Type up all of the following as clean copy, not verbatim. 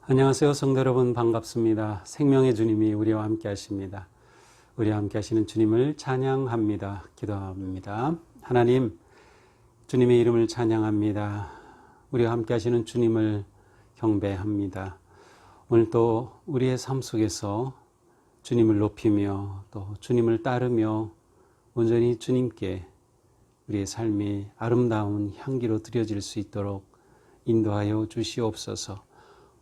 안녕하세요. 성도 여러분 반갑습니다. 생명의 주님이 우리와 함께 하십니다. 우리와 함께 하시는 주님을 찬양합니다. 기도합니다. 하나님, 주님의 이름을 찬양합니다. 우리와 함께 하시는 주님을 경배합니다. 오늘 또 우리의 삶 속에서 주님을 높이며 또 주님을 따르며 온전히 주님께 우리의 삶이 아름다운 향기로 드려질 수 있도록 인도하여 주시옵소서.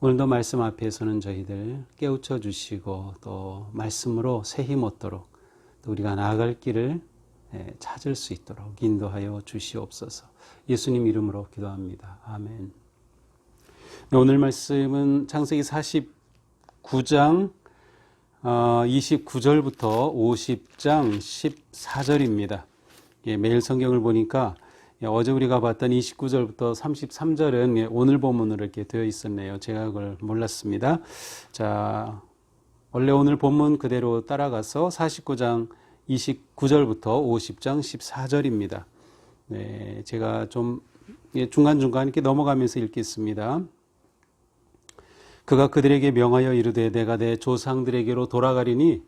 오늘도 말씀 앞에서는 저희들 깨우쳐 주시고 또 말씀으로 새 힘 얻도록 또 우리가 나아갈 길을 찾을 수 있도록 인도하여 주시옵소서. 예수님 이름으로 기도합니다. 아멘. 오늘 말씀은 창세기 49장 29절부터 50장 14절입니다. 매일 성경을 보니까 어제 우리가 봤던 29절부터 33절은 오늘 본문으로 이렇게 되어 있었네요. 제가 그걸 몰랐습니다. 자, 원래 오늘 본문 그대로 따라가서 49장 29절부터 50장 14절입니다. 네, 제가 좀 중간중간 이렇게 넘어가면서 읽겠습니다. 그가 그들에게 명하여 이르되 내가 내 조상들에게로 돌아가리니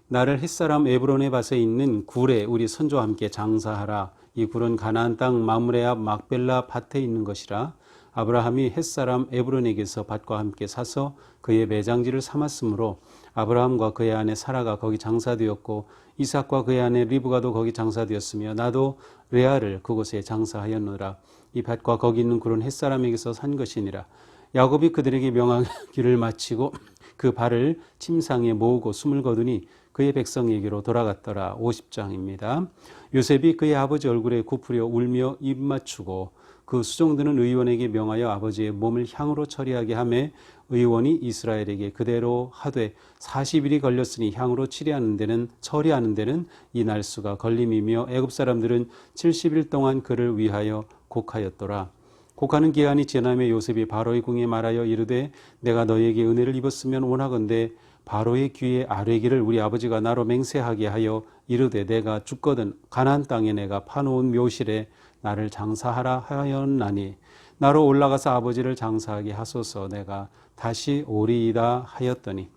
나를 햇사람 에브론의 밭에 있는 굴에 우리 선조와 함께 장사하라. 이 굴은 가나안 땅 마므레 앞 막벨라 밭에 있는 것이라. 아브라함이 햇사람 에브론에게서 밭과 함께 사서 그의 매장지를 삼았으므로 아브라함과 그의 아내 사라가 거기 장사되었고 이삭과 그의 아내 리브가도 거기 장사되었으며 나도 레아를 그곳에 장사하였노라. 이 밭과 거기 있는 굴은 햇사람에게서 산 것이니라. 야곱이 그들에게 명하기를 마치고 그 발을 침상에 모으고 숨을 거두니 그의 백성에게로 돌아갔더라. 50장입니다. 요셉이 그의 아버지 얼굴에 굽으려 울며 입 맞추고 그 수종드는 의원에게 명하여 아버지의 몸을 향으로 처리하게 하매 의원이 이스라엘에게 그대로 하되 40일이 걸렸으니 향으로 처리하는 데는 이 날수가 걸림이며 애굽 사람들은 70일 동안 그를 위하여 곡하였더라. 곡하는 기한이 지나며 요셉이 바로의 궁에 말하여 이르되 내가 너에게 은혜를 입었으면 원하건대 바로의 귀에 아뢰기를 우리 아버지가 나로 맹세하게 하여 이르되 내가 죽거든 가나안 땅에 내가 파놓은 묘실에 나를 장사하라 하였나니 나로 올라가서 아버지를 장사하게 하소서. 내가 다시 오리이다 하였더니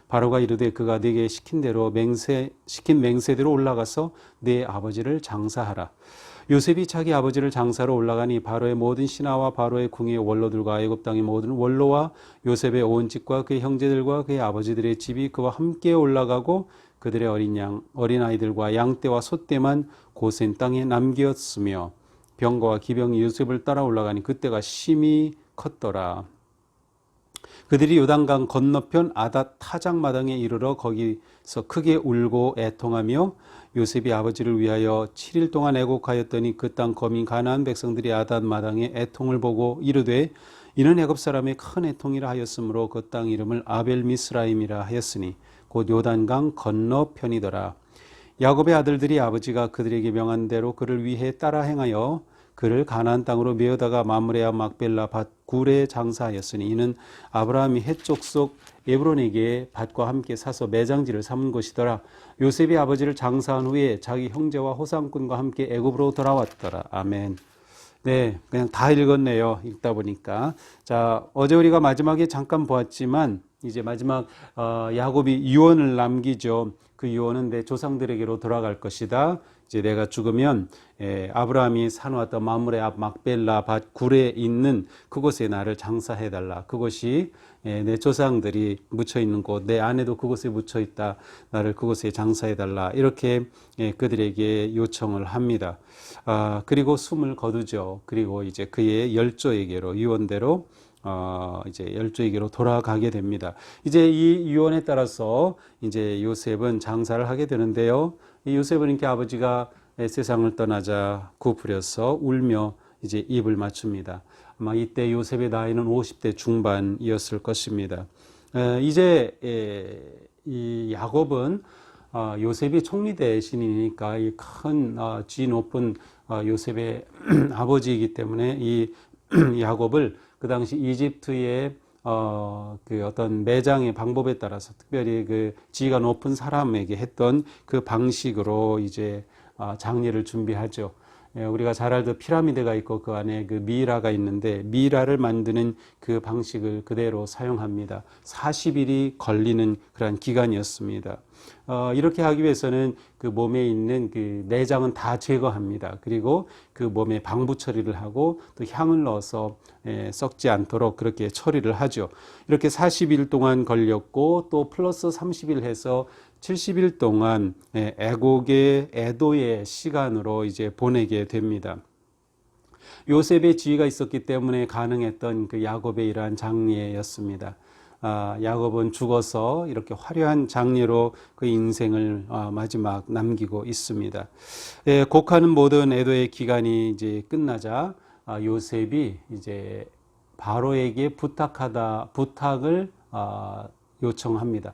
바로가 이르되 그가 네게 시킨 맹세대로 올라가서 네 아버지를 장사하라. 요셉이 자기 아버지를 장사로 올라가니 바로의 모든 신하와 바로의 궁의 원로들과 애굽 땅의 모든 원로와 요셉의 온 집과 그의 형제들과 그의 아버지들의 집이 그와 함께 올라가고 그들의 어린아이들과 양떼와 소떼만 고센 땅에 남겼으며 병거와 기병이 요셉을 따라 올라가니 그때가 심히 컸더라. 그들이 요단강 건너편 아닷 타작마당에 이르러 거기서 크게 울고 애통하며 요셉이 아버지를 위하여 7일 동안 애곡하였더니 그 땅 거민 가나안 백성들이 아닷 마당에 애통을 보고 이르되 이는 애굽 사람의 큰 애통이라 하였으므로 그 땅 이름을 아벨 미스라임이라 하였으니 곧 요단강 건너편이더라. 야곱의 아들들이 아버지가 그들에게 명한 대로 그를 위해 따라 행하여 그를 가나안 땅으로 메어다가 마므레 앞 막벨라 밭 굴에 장사하였으니 이는 아브라함이 헷 족속 에브론에게 밭과 함께 사서 매장지를 삼은 것이더라. 요셉이 아버지를 장사한 후에 자기 형제와 호상꾼과 함께 애굽으로 돌아왔더라. 아멘. 네, 그냥 다 읽었네요. 읽다 보니까. 자, 어제 우리가 마지막에 잠깐 보았지만 이제 마지막 야곱이 유언을 남기죠. 그 유언은 내 조상들에게로 돌아갈 것이다. 이제 내가 죽으면 아브라함이 사놓았던 마므레 앞 막벨라 밭 굴에 있는 그곳에 나를 장사해달라. 그곳이 내 조상들이 묻혀있는 곳, 내 아내도 그곳에 묻혀있다. 나를 그곳에 장사해달라. 이렇게 그들에게 요청을 합니다. 그리고 숨을 거두죠. 그리고 이제 그의 열조에게로 유언대로 이제 열조에게로 돌아가게 됩니다. 이제 이 유언에 따라서 이제 요셉은 장사를 하게 되는데요. 이 요셉은 이렇게 아버지가 세상을 떠나자 굽으려서 울며 이제 입을 맞춥니다. 아마 이때 요셉의 나이는 50대 중반이었을 것입니다. 이제 이 야곱은 요셉이 총리 대신이니까 이 큰 지 높은 요셉의 아버지이기 때문에 이 야곱을 그 당시 이집트의 그 어떤 매장의 방법에 따라서 특별히 그 지위가 높은 사람에게 했던 그 방식으로 이제 장례를 준비하죠. 우리가 잘 알던 피라미드가 있고 그 안에 그 미이라가 있는데 미이라를 만드는 그 방식을 그대로 사용합니다. 40일이 걸리는 그러한 기간이었습니다. 이렇게 하기 위해서는 그 몸에 있는 그 내장은 다 제거합니다. 그리고 그 몸에 방부 처리를 하고 또 향을 넣어서 썩지 않도록 그렇게 처리를 하죠. 이렇게 40일 동안 걸렸고 또 플러스 30일 해서 70일 동안 애곡의 애도의 시간으로 이제 보내게 됩니다. 요셉의 지위가 있었기 때문에 가능했던 그 야곱의 이러한 장례였습니다. 야곱은 죽어서 이렇게 화려한 장례로 그 인생을 마지막 남기고 있습니다. 곡하는 모든 애도의 기간이 이제 끝나자 요셉이 이제 바로에게 부탁을 요청합니다.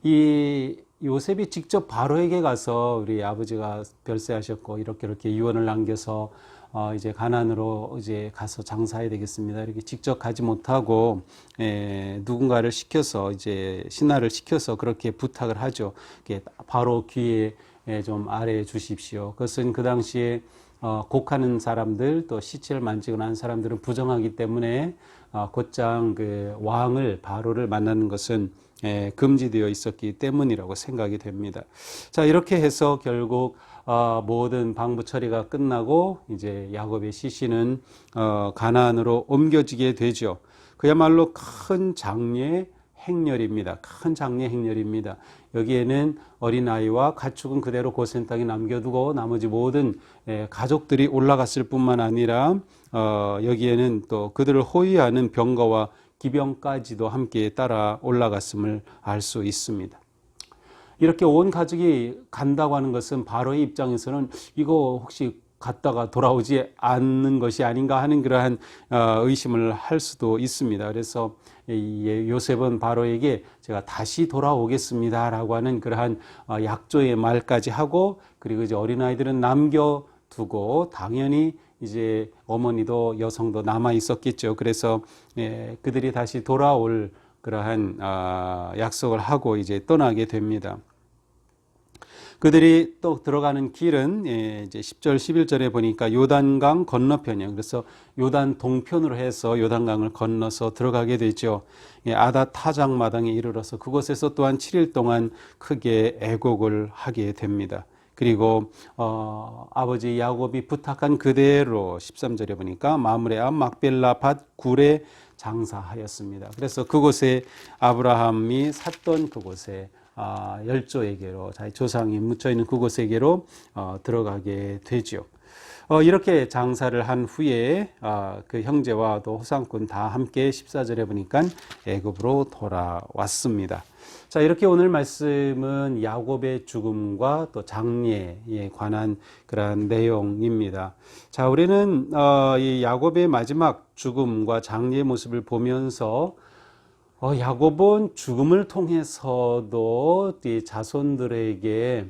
이 요셉이 직접 바로에게 가서 우리 아버지가 별세하셨고 이렇게 유언을 남겨서 이제 가나안으로 이제 가서 장사해야 되겠습니다. 이렇게 직접 가지 못하고 누군가를 시켜서 이제 신하를 시켜서 그렇게 부탁을 하죠. 바로 귀에 좀 아뢰 주십시오. 그것은 그 당시에 곡하는 사람들 또 시체를 만지거나 한 사람들은 부정하기 때문에 곧장 그 왕을 바로를 만나는 것은 금지되어 있었기 때문이라고 생각이 됩니다. 자, 이렇게 해서 결국 모든 방부 처리가 끝나고 이제 야곱의 시신은 가나안으로 옮겨지게 되죠. 그야말로 큰 장례 행렬입니다. 큰 장례 행렬입니다. 여기에는 어린아이와 가축은 그대로 고센 땅에 남겨두고 나머지 모든 가족들이 올라갔을 뿐만 아니라 여기에는 또 그들을 호위하는 병거와 기병까지도 함께 따라 올라갔음을 알 수 있습니다. 이렇게 온 가족이 간다고 하는 것은 바로의 입장에서는 이거 혹시 갔다가 돌아오지 않는 것이 아닌가 하는 그러한 의심을 할 수도 있습니다. 그래서 요셉은 바로에게 제가 다시 돌아오겠습니다라고 하는 그러한 약조의 말까지 하고 그리고 이제 어린아이들은 남겨두고 당연히 이제 어머니도 여성도 남아 있었겠죠. 그래서 그들이 다시 돌아올 그러한 약속을 하고 이제 떠나게 됩니다. 그들이 또 들어가는 길은 이제 10절, 11절에 보니까 요단강 건너편이에요. 그래서 요단 동편으로 해서 요단강을 건너서 들어가게 되죠. 아다 타작마당에 이르러서 그곳에서 또한 7일 동안 크게 애곡을 하게 됩니다. 그리고 아버지 야곱이 부탁한 그대로 13절에 보니까 마므레 앞 막벨라 밭 굴에 장사하였습니다. 그래서 그곳에 아브라함이 샀던 그곳에 열조에게로 자기 조상이 묻혀있는 그곳에게로 들어가게 되죠. 이렇게 장사를 한 후에 그 형제와 또 호상꾼 다 함께 14절에 보니까 애굽으로 돌아왔습니다. 자, 이렇게 오늘 말씀은 야곱의 죽음과 또 장례에 관한 그러한 내용입니다. 자, 우리는 이 야곱의 마지막 죽음과 장례의 모습을 보면서 야곱은 죽음을 통해서도 이 자손들에게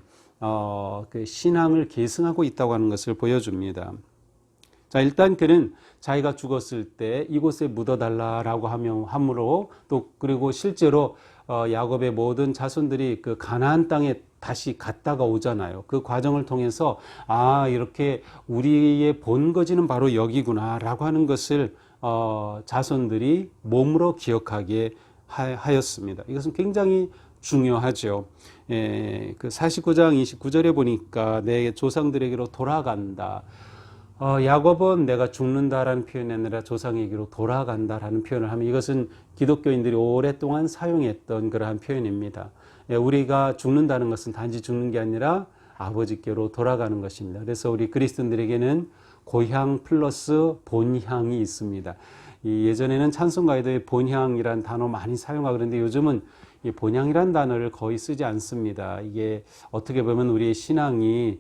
그 신앙을 계승하고 있다고 하는 것을 보여줍니다. 자, 일단 그는 자기가 죽었을 때 이곳에 묻어달라라고 함으로 또 그리고 실제로 야곱의 모든 자손들이 그 가나안 땅에 다시 갔다가 오잖아요. 그 과정을 통해서 이렇게 우리의 본거지는 바로 여기구나라고 하는 것을 자손들이 몸으로 기억하게 하였습니다. 이것은 굉장히 중요하죠. 그 49장 29절에 보니까 내 조상들에게로 돌아간다. 야곱은 내가 죽는다라는 표현이 아니라 조상에게로 돌아간다라는 표현을 하면 이것은 기독교인들이 오랫동안 사용했던 그러한 표현입니다. 우리가 죽는다는 것은 단지 죽는 게 아니라 아버지께로 돌아가는 것입니다. 그래서 우리 그리스도인들에게는 고향 플러스 본향이 있습니다. 예전에는 찬송가에도 본향이란 단어 많이 사용하고 그러는데 요즘은 이 본향이란 단어를 거의 쓰지 않습니다. 이게 어떻게 보면 우리의 신앙이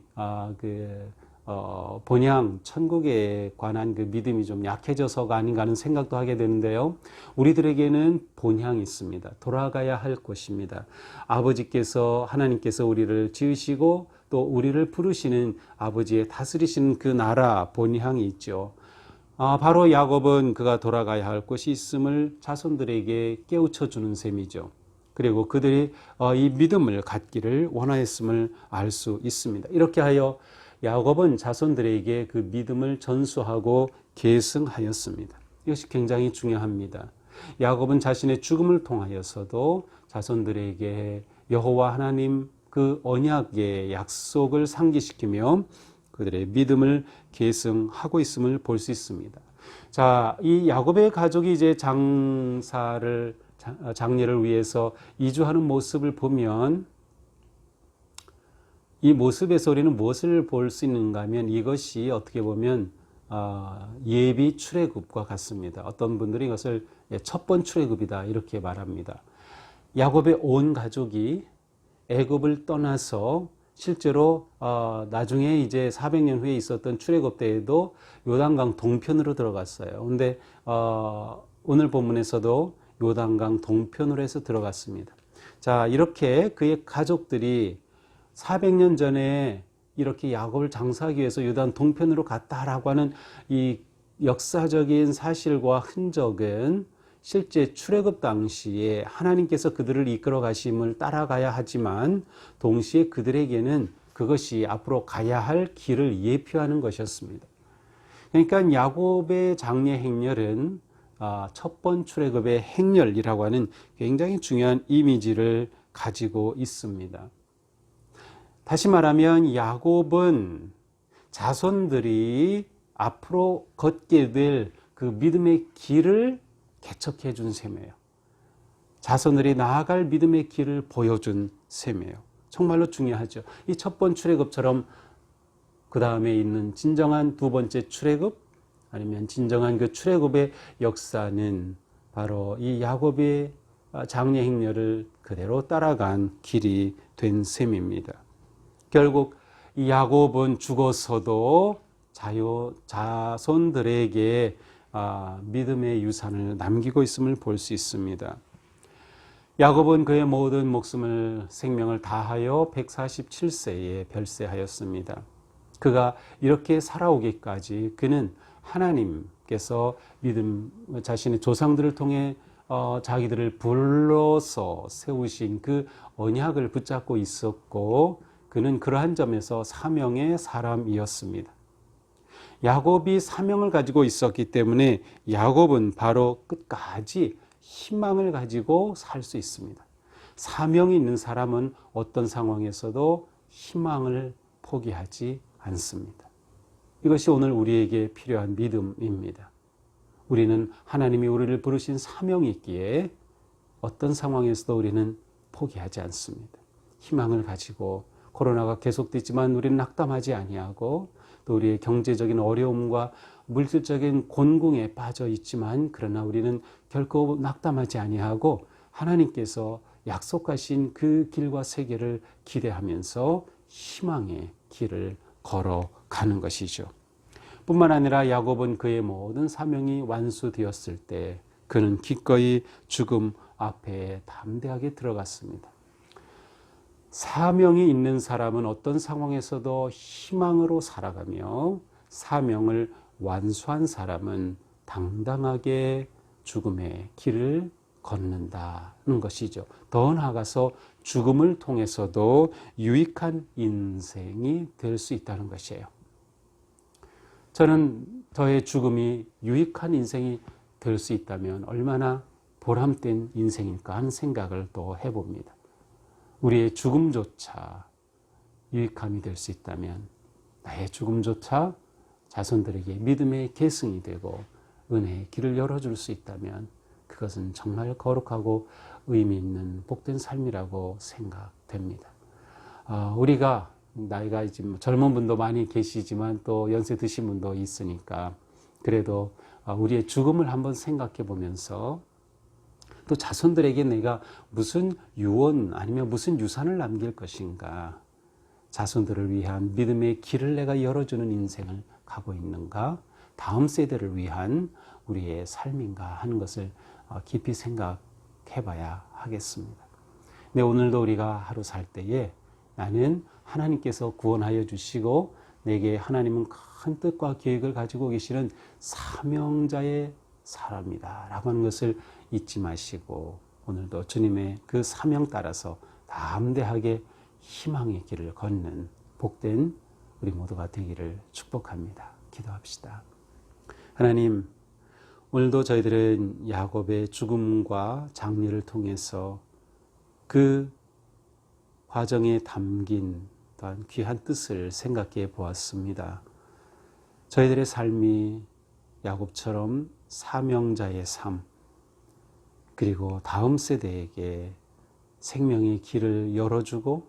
본향, 천국에 관한 그 믿음이 좀 약해져서가 아닌가 하는 생각도 하게 되는데요. 우리들에게는 본향이 있습니다. 돌아가야 할 곳입니다. 아버지께서, 하나님께서 우리를 지으시고 또 우리를 부르시는 아버지의 다스리시는 그 나라 본향이 있죠. 바로 야곱은 그가 돌아가야 할 곳이 있음을 자손들에게 깨우쳐 주는 셈이죠. 그리고 그들이 이 믿음을 갖기를 원하였음을 알 수 있습니다. 이렇게 하여 야곱은 자손들에게 그 믿음을 전수하고 계승하였습니다. 이것이 굉장히 중요합니다. 야곱은 자신의 죽음을 통하여서도 자손들에게 여호와 하나님 그 언약의 약속을 상기시키며 그들의 믿음을 계승하고 있음을 볼 수 있습니다. 자, 이 야곱의 가족이 이제 장례를 위해서 이주하는 모습을 보면 이 모습에서 우리는 무엇을 볼 수 있는가 하면 이것이 어떻게 보면 예비 출애굽과 같습니다. 어떤 분들이 이것을 첫 번 출애굽이다 이렇게 말합니다. 야곱의 온 가족이 애굽을 떠나서 실제로 나중에 이제 400년 후에 있었던 출애굽 때에도 요단강 동편으로 들어갔어요. 근데 오늘 본문에서도 요단강 동편으로 해서 들어갔습니다. 자, 이렇게 그의 가족들이 400년 전에 이렇게 야곱을 장사하기 위해서 요단 동편으로 갔다라고 하는 이 역사적인 사실과 흔적은 실제 출애굽 당시에 하나님께서 그들을 이끌어 가심을 따라가야 하지만 동시에 그들에게는 그것이 앞으로 가야 할 길을 예표하는 것이었습니다. 그러니까 야곱의 장례 행렬은 첫 번 출애굽의 행렬이라고 하는 굉장히 중요한 이미지를 가지고 있습니다. 다시 말하면 야곱은 자손들이 앞으로 걷게 될 그 믿음의 길을 개척해 준 셈이에요. 자손들이 나아갈 믿음의 길을 보여준 셈이에요. 정말로 중요하죠. 이 첫 번 출애굽처럼 그 다음에 있는 진정한 두 번째 출애굽 아니면 진정한 그 출애굽의 역사는 바로 이 야곱의 장례 행렬을 그대로 따라간 길이 된 셈입니다. 결국 이 야곱은 죽어서도 자손들에게 믿음의 유산을 남기고 있음을 볼 수 있습니다. 야곱은 그의 모든 생명을 다하여 147세에 별세하였습니다. 그가 이렇게 살아오기까지 그는 하나님께서 자신의 조상들을 통해 자기들을 불러서 세우신 그 언약을 붙잡고 있었고 그는 그러한 점에서 사명의 사람이었습니다. 야곱이 사명을 가지고 있었기 때문에 야곱은 바로 끝까지 희망을 가지고 살 수 있습니다. 사명이 있는 사람은 어떤 상황에서도 희망을 포기하지 않습니다. 이것이 오늘 우리에게 필요한 믿음입니다. 우리는 하나님이 우리를 부르신 사명이 있기에 어떤 상황에서도 우리는 포기하지 않습니다. 희망을 가지고 코로나가 계속되지만 우리는 낙담하지 아니하고 또 우리의 경제적인 어려움과 물질적인 곤궁에 빠져 있지만 그러나 우리는 결코 낙담하지 아니하고 하나님께서 약속하신 그 길과 세계를 기대하면서 희망의 길을 걸어가는 것이죠. 뿐만 아니라 야곱은 그의 모든 사명이 완수되었을 때 그는 기꺼이 죽음 앞에 담대하게 들어갔습니다. 사명이 있는 사람은 어떤 상황에서도 희망으로 살아가며 사명을 완수한 사람은 당당하게 죽음의 길을 걷는다는 것이죠. 더 나아가서 죽음을 통해서도 유익한 인생이 될 수 있다는 것이에요. 저는 저의 죽음이 유익한 인생이 될 수 있다면 얼마나 보람된 인생일까 하는 생각을 또 해봅니다. 우리의 죽음조차 유익함이 될 수 있다면 나의 죽음조차 자손들에게 믿음의 계승이 되고 은혜의 길을 열어줄 수 있다면 그것은 정말 거룩하고 의미 있는 복된 삶이라고 생각됩니다. 우리가 나이가 이제 젊은 분도 많이 계시지만 또 연세 드신 분도 있으니까 그래도 우리의 죽음을 한번 생각해 보면서 또 자손들에게 내가 무슨 유언 아니면 무슨 유산을 남길 것인가, 자손들을 위한 믿음의 길을 내가 열어주는 인생을 가고 있는가, 다음 세대를 위한 우리의 삶인가 하는 것을 깊이 생각해 봐야 하겠습니다. 네, 오늘도 우리가 하루 살 때에 나는 하나님께서 구원하여 주시고 내게 하나님은 큰 뜻과 계획을 가지고 계시는 사명자의 사람이다 라고 하는 것을 잊지 마시고 오늘도 주님의 그 사명 따라서 담대하게 희망의 길을 걷는 복된 우리 모두가 되기를 축복합니다. 기도합시다. 하나님, 오늘도 저희들은 야곱의 죽음과 장례를 통해서 그 과정에 담긴 또한 귀한 뜻을 생각해 보았습니다. 저희들의 삶이 야곱처럼 사명자의 삶, 그리고 다음 세대에게 생명의 길을 열어주고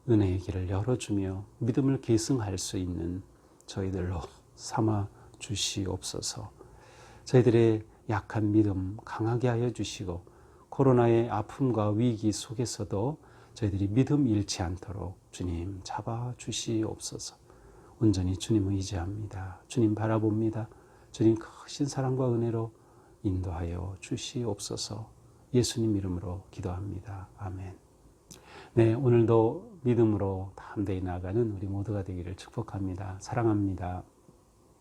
은혜의 길을 열어주며 믿음을 계승할 수 있는 저희들로 삼아 주시옵소서. 저희들의 약한 믿음 강하게 하여 주시고 코로나의 아픔과 위기 속에서도 저희들이 믿음 잃지 않도록 주님 잡아 주시옵소서. 온전히 주님을 의지합니다. 주님 바라봅니다. 주님 크신 사랑과 은혜로 인도하여 주시옵소서. 예수님 이름으로 기도합니다. 아멘. 네, 오늘도 믿음으로 담대히 나아가는 우리 모두가 되기를 축복합니다. 사랑합니다.